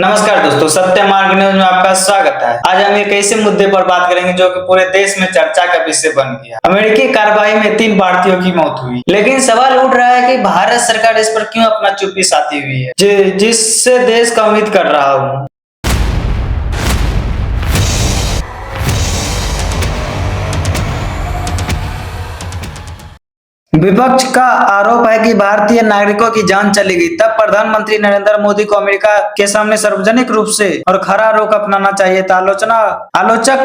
नमस्कार दोस्तों, सत्य मार्ग न्यूज में आपका स्वागत है। आज हम एक ऐसे मुद्दे पर बात करेंगे जो कि पूरे देश में चर्चा का विषय बन गया। अमेरिकी कार्रवाई में 3 भारतीयों की मौत हुई, लेकिन सवाल उठ रहा है कि भारत सरकार इस पर क्यों अपना चुप्पी साधी हुई है, जिससे देश का उम्मीद कर रहा हूँ। विपक्ष का आरोप है कि भारतीय नागरिकों की जान चली गई, तब प्रधानमंत्री नरेंद्र मोदी को अमेरिका के सामने सार्वजनिक रूप से और खरा रुख अपनाना चाहिए था। आलोचक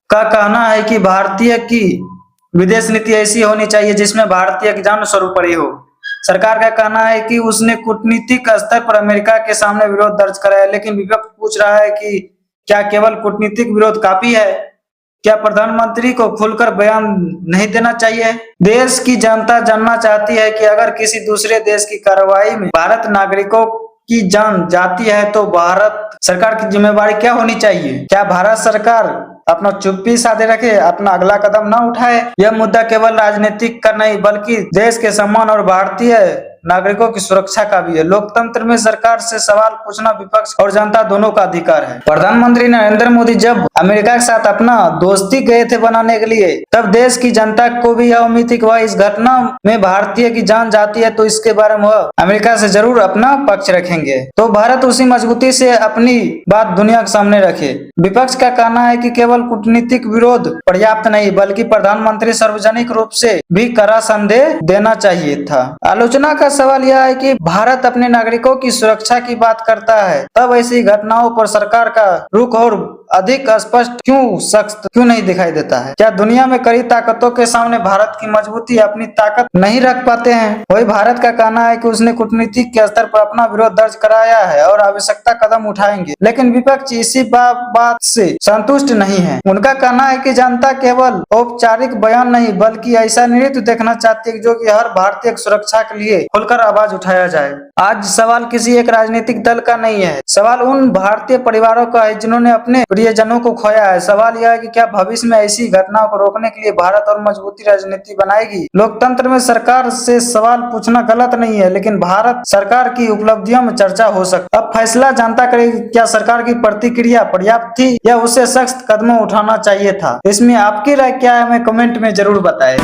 का कहना है कि भारतीय की विदेश नीति ऐसी होनी चाहिए जिसमें भारतीय की जान सर्वोपरि हो। सरकार का कहना है कि उसने कूटनीतिक स्तर पर अमेरिका के सामने विरोध दर्ज कराया, लेकिन विपक्ष पूछ रहा है कि क्या केवल कूटनीतिक विरोध काफी है? क्या प्रधानमंत्री को खुलकर बयान नहीं देना चाहिए? देश की जनता जानना चाहती है कि अगर किसी दूसरे देश की कार्रवाई में भारत नागरिकों की जान जाती है तो भारत सरकार की जिम्मेवारी क्या होनी चाहिए? क्या भारत सरकार अपना चुप्पी साधे रखे, अपना अगला कदम न उठाए? यह मुद्दा केवल राजनीतिक का नहीं बल्कि देश के सम्मान और भारतीय नागरिकों की सुरक्षा का भी है। लोकतंत्र में सरकार से सवाल पूछना विपक्ष और जनता दोनों का अधिकार है। प्रधानमंत्री नरेंद्र मोदी जब अमेरिका के साथ अपना दोस्ती गए थे बनाने के लिए, तब देश की जनता को भी यह उम्मीद थी कि वह इस घटना में भारतीय की जान जाती है तो इसके बारे में वह अमेरिका से जरूर अपना पक्ष रखेंगे। तो भारत उसी मजबूती से अपनी बात दुनिया के सामने रखे। विपक्ष का कहना है कि केवल कूटनीतिक विरोध पर्याप्त नहीं बल्कि प्रधानमंत्री सार्वजनिक रूप से भी कड़ा संदेश देना चाहिए था। आलोचना का सवाल यह है कि भारत अपने नागरिकों की सुरक्षा की बात करता है, तब ऐसी घटनाओं पर सरकार का रुख और अधिक स्पष्ट सख्त क्यों नहीं दिखाई देता है? क्या दुनिया में कई ताकतों के सामने भारत की मजबूती अपनी ताकत नहीं रख पाते हैं? वही भारत का कहना है कि उसने कूटनीतिक के स्तर पर अपना विरोध दर्ज कराया है और आवश्यकता कदम उठाएंगे, लेकिन विपक्ष इसी बात से संतुष्ट नहीं है। उनका कहना है कि जनता केवल औपचारिक बयान नहीं बल्कि ऐसा नृत्य देखना चाहती है जो कि हर भारतीय की सुरक्षा के लिए खुलकर आवाज उठाया जाए। आज सवाल किसी एक राजनीतिक दल का नहीं है, सवाल उन भारतीय परिवारों का है जिन्होंने अपने प्रियजनों को खोया है। सवाल यह है कि क्या भविष्य में ऐसी घटनाओं को रोकने के लिए भारत और मजबूती राजनीति बनाएगी? लोकतंत्र में सरकार से सवाल पूछना गलत नहीं है, लेकिन भारत सरकार की उपलब्धियों में चर्चा हो सकती है। अब फैसला जनता करेगी क्या सरकार की प्रतिक्रिया पर्याप्त थी या उसे सख्त कदम उठाना चाहिए था। इसमें आपकी राय क्या है, हमें कमेंट में जरूर बताएं।